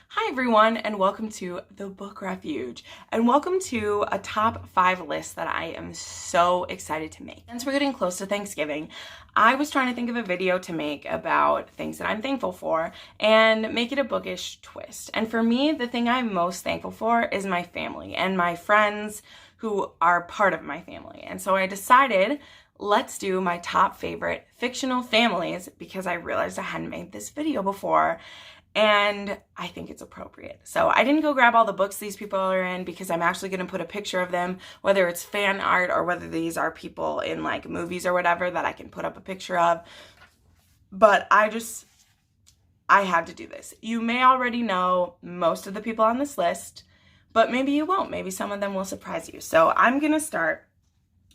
Hi everyone, and welcome to the Book Refuge, and welcome to a top 5 list that I am so excited to make. Since we're getting close to Thanksgiving, I was trying to think of a video to make about things that I'm thankful for and make it a bookish twist. And for me, the thing I'm most thankful for is my family and my friends who are part of my family. And so I decided, let's do my top favorite fictional families because I realized I hadn't made this video before. And I think it's appropriate. So I didn't go grab all the books these people are in because I'm actually going to put a picture of them, whether it's fan art or whether these are people in like movies or whatever that I can put up a picture of. But I had to do this. You may already know most of the people on this list, but maybe you won't. Maybe some of them will surprise you. So I'm going to start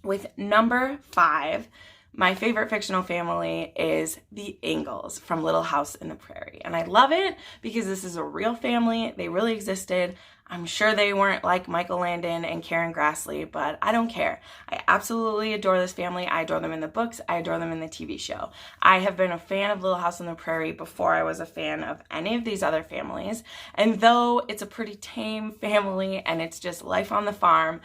with number 5. My favorite fictional family is the Ingalls from Little House on the Prairie. And I love it because this is a real family. They really existed. I'm sure they weren't like Michael Landon and Karen Grassley, but I don't care. I absolutely adore this family. I adore them in the books. I adore them in the TV show. I have been a fan of Little House on the Prairie before I was a fan of any of these other families. And though it's a pretty tame family and it's just life on the farm,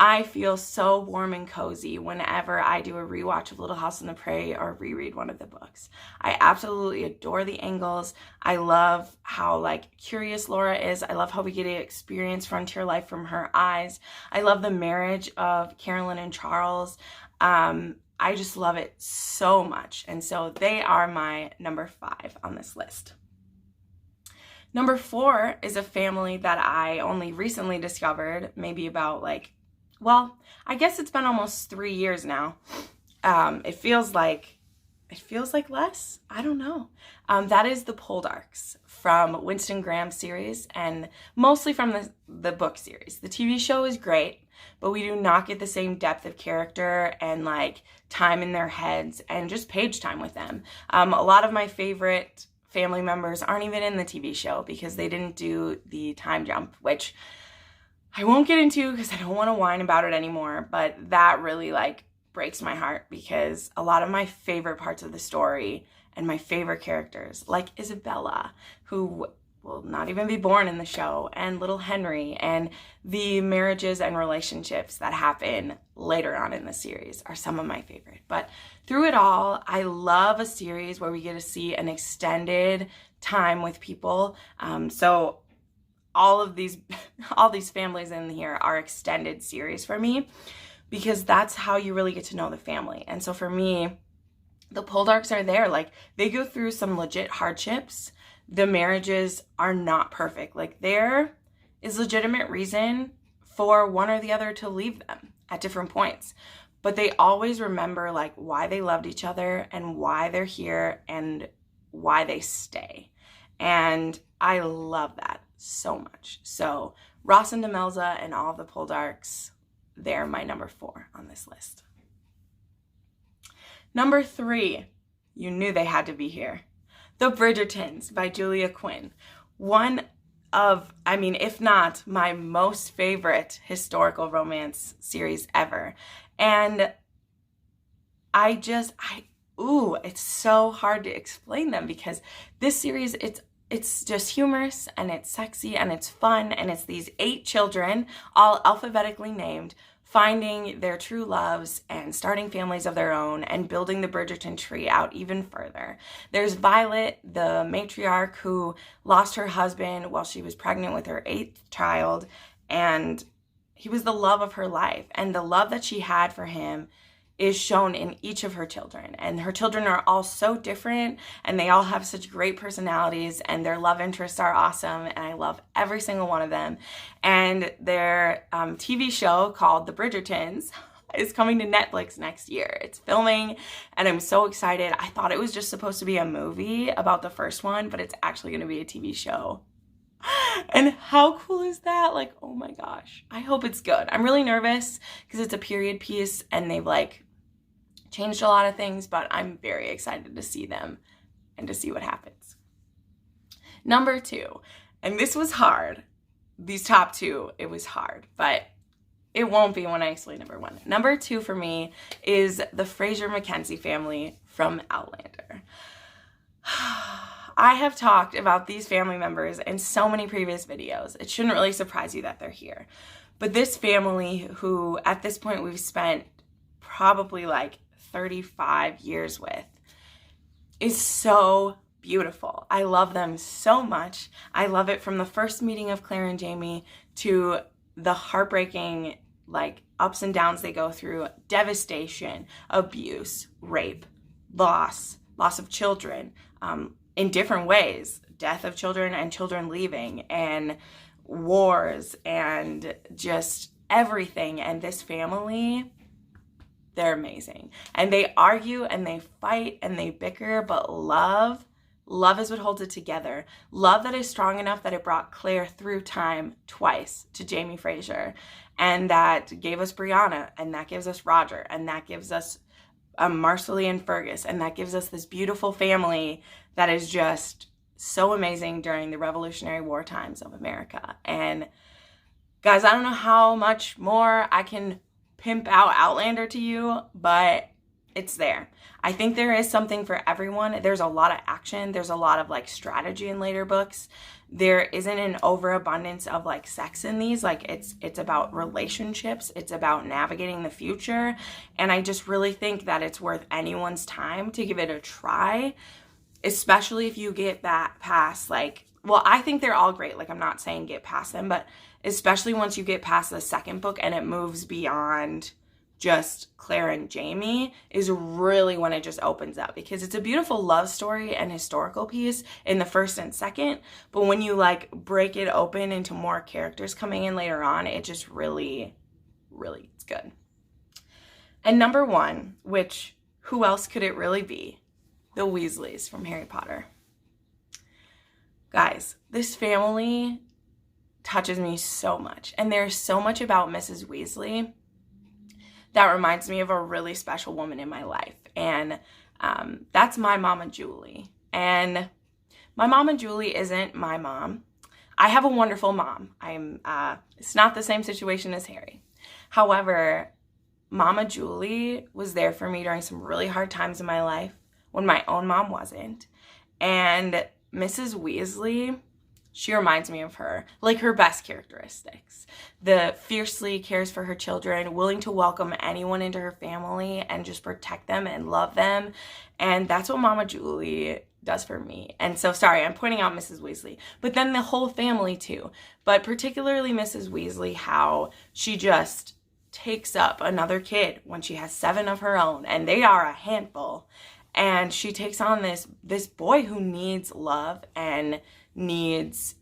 I feel so warm and cozy whenever I do a rewatch of Little House on the Prairie or reread one of the books. I absolutely adore the Ingalls. I love how curious Laura is. I love how we get to experience frontier life from her eyes. I love the marriage of Carolyn and Charles. I just love it so much. And so they are my number 5 on this list. Number 4 is a family that I only recently discovered, maybe about I guess it's been almost 3 years now. It feels like less. I don't know. That is the Poldarks from Winston Graham series and mostly from the book series. The TV show is great, but we do not get the same depth of character and time in their heads and just page time with them. A lot of my favorite family members aren't even in the TV show because they didn't do the time jump, which I won't get into because I don't want to whine about it anymore, but that really breaks my heart because a lot of my favorite parts of the story and my favorite characters, like Isabella, who will not even be born in the show, and little Henry, and the marriages and relationships that happen later on in the series are some of my favorite. But through it all, I love a series where we get to see an extended time with people. So all these families in here are extended series for me because that's how you really get to know the family. And so for me, the Poldarks are there. They go through some legit hardships. The marriages are not perfect. There is legitimate reason for one or the other to leave them at different points. But they always remember why they loved each other and why they're here and why they stay. And I love that so much. So Ross and Demelza and all the Poldarks, they're my number 4 on this list. Number 3, you knew they had to be here. The Bridgertons by Julia Quinn. One of, if not my most favorite historical romance series ever. And it's so hard to explain them because this series, it's just humorous and it's sexy and it's fun and it's these 8 children, all alphabetically named, finding their true loves and starting families of their own and building the Bridgerton tree out even further. There's Violet, the matriarch who lost her husband while she was pregnant with her 8th child, and he was the love of her life. And the love that she had for him is shown in each of her children. And her children are all so different and they all have such great personalities and their love interests are awesome and I love every single one of them. And their TV show called The Bridgertons is coming to Netflix next year. It's filming and I'm so excited. I thought it was just supposed to be a movie about the first one, but it's actually going to be a TV show. And how cool is that? Oh my gosh. I hope it's good. I'm really nervous because it's a period piece and they've changed a lot of things, but I'm very excited to see them and to see what happens. Number 2, and this was hard. These top 2, it was hard, but it won't be when I explain number 1. Number 2 for me is the Fraser Mackenzie family from Outlander. I have talked about these family members in so many previous videos. It shouldn't really surprise you that they're here. But this family, who at this point we've spent probably like 35 years with, is so beautiful. I love them so much. I love it from the first meeting of Claire and Jamie to the heartbreaking like ups and downs they go through, devastation, abuse, rape, loss of children, in different ways, death of children and children leaving, and wars, and just everything. And this family, they're amazing. And they argue and they fight and they bicker, but love is what holds it together. Love that is strong enough that it brought Claire through time twice to Jamie Fraser, and that gave us Brianna, and that gives us Roger, and that gives us Marcelly and Fergus, and that gives us this beautiful family that is just so amazing during the Revolutionary War times of America. And guys, I don't know how much more I can pimp out Outlander to you, but it's there. I think there is something for everyone. There's a lot of action. There's a lot of like strategy in later books. There isn't an overabundance of like sex in these. Like it's about relationships. It's about navigating the future. And I just really think that it's worth anyone's time to give it a try, especially if you get that past like, well, I think they're all great. Like, I'm not saying get past them, but especially once you get past the second book and it moves beyond just Claire and Jamie, is really when it just opens up, because it's a beautiful love story and historical piece in the first and second, but when you like break it open into more characters coming in later on, it just really it's good. And number one, which who else could it really be? The Weasleys from Harry Potter. Guys, this family touches me so much, and there's so much about Mrs. Weasley that reminds me of a really special woman in my life, and that's my Mama Julie. And my Mama Julie isn't my mom. I have a wonderful mom. It's not the same situation as Harry. However, Mama Julie was there for me during some really hard times in my life when my own mom wasn't. And Mrs. Weasley, she reminds me of her, like her best characteristics. The fiercely cares for her children, willing to welcome anyone into her family and just protect them and love them. And that's what Mama Julie does for me. And so, sorry, I'm pointing out Mrs. Weasley, but then the whole family too. But particularly Mrs. Weasley, how she just takes up another kid when she has 7 of her own, and they are a handful. And she takes on this boy who needs love and needs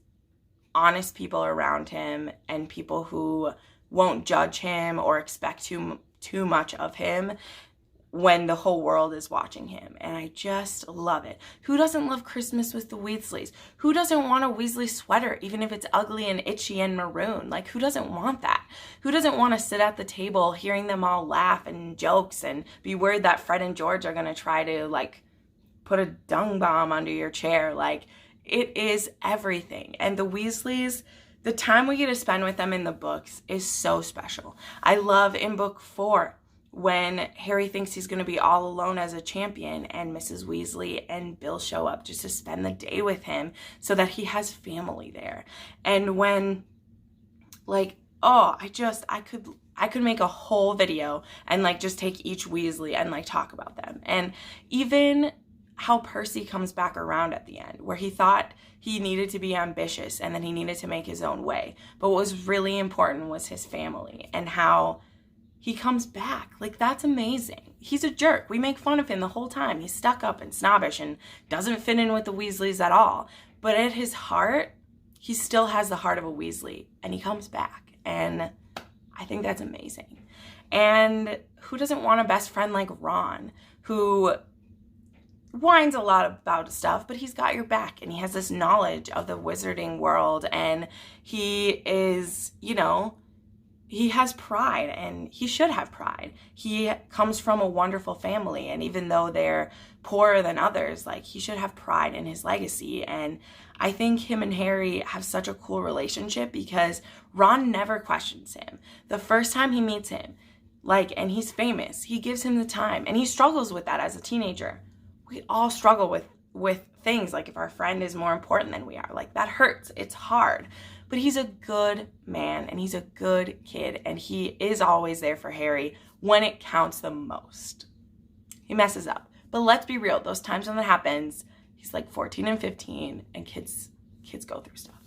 honest people around him, and people who won't judge him or expect too much of him when the whole world is watching him. And I just love it. Who doesn't love Christmas with the Weasleys? Who doesn't want a Weasley sweater, even if it's ugly and itchy and maroon? Like, who doesn't want that? Who doesn't want to sit at the table hearing them all laugh and jokes and be worried that Fred and George are going to try to, like, put a dung bomb under your chair? Like, it is everything. And the Weasleys, the time we get to spend with them in the books is so special. I love in book 4 when Harry thinks he's going to be all alone as a champion, and Mrs. Weasley and Bill show up just to spend the day with him so that he has family there. And when, like, oh, I could make a whole video and, like, just take each Weasley and, like, talk about them. And even how Percy comes back around at the end, where he thought he needed to be ambitious and then he needed to make his own way. But what was really important was his family, and how he comes back. Like, that's amazing. He's a jerk. We make fun of him the whole time. He's stuck up and snobbish and doesn't fit in with the Weasleys at all. But at his heart, he still has the heart of a Weasley, and he comes back. And I think that's amazing. And who doesn't want a best friend like Ron, who whines a lot about stuff, but he's got your back, and he has this knowledge of the wizarding world, and he is, you know, he has pride, and he should have pride. He comes from a wonderful family, and even though they're poorer than others, like, he should have pride in his legacy. And I think him and Harry have such a cool relationship because Ron never questions him. The first time he meets him, like, and he's famous, he gives him the time, and he struggles with that as a teenager. We all struggle with things, like if our friend is more important than we are. Like, that hurts. It's hard. But he's a good man, and he's a good kid, and he is always there for Harry when it counts the most. He messes up. But let's be real, those times when that happens, he's like 14 and 15, and kids go through stuff.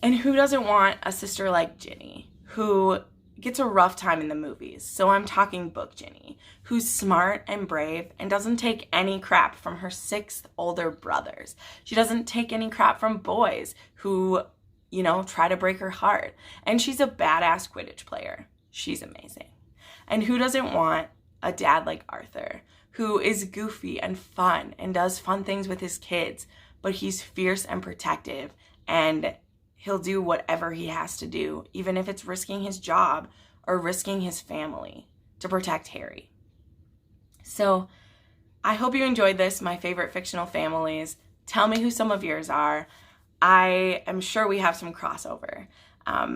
And who doesn't want a sister like Ginny, who gets a rough time in the movies? So I'm talking book Ginny, who's smart and brave and doesn't take any crap from her 6 older brothers. She doesn't take any crap from boys who, you know, try to break her heart. And she's a badass Quidditch player. She's amazing. And who doesn't want a dad like Arthur, who is goofy and fun and does fun things with his kids, but he's fierce and protective, and he'll do whatever he has to do, even if it's risking his job or risking his family to protect Harry. So I hope you enjoyed this, my favorite fictional families. Tell me who some of yours are. I am sure we have some crossover.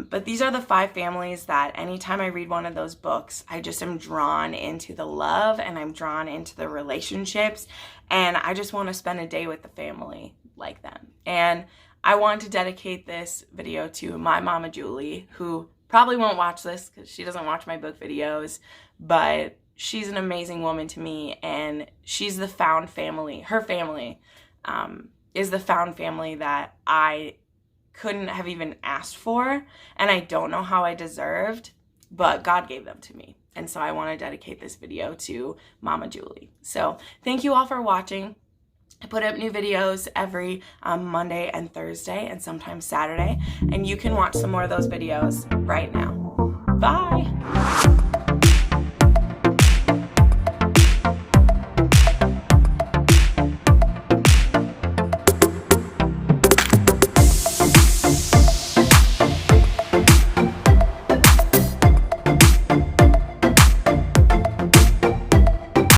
But these are the 5 families that anytime I read one of those books, I just am drawn into the love, and I'm drawn into the relationships, and I just want to spend a day with the family like them. And I want to dedicate this video to my mama Julie, who probably won't watch this because she doesn't watch my book videos, but she's an amazing woman to me, and she's the found family. Her family is the found family that I couldn't have even asked for, and I don't know how I deserved, but God gave them to me. And so I want to dedicate this video to Mama Julie. So thank you all for watching. I put up new videos every Monday and Thursday, and sometimes Saturday, and you can watch some more of those videos right now. Bye!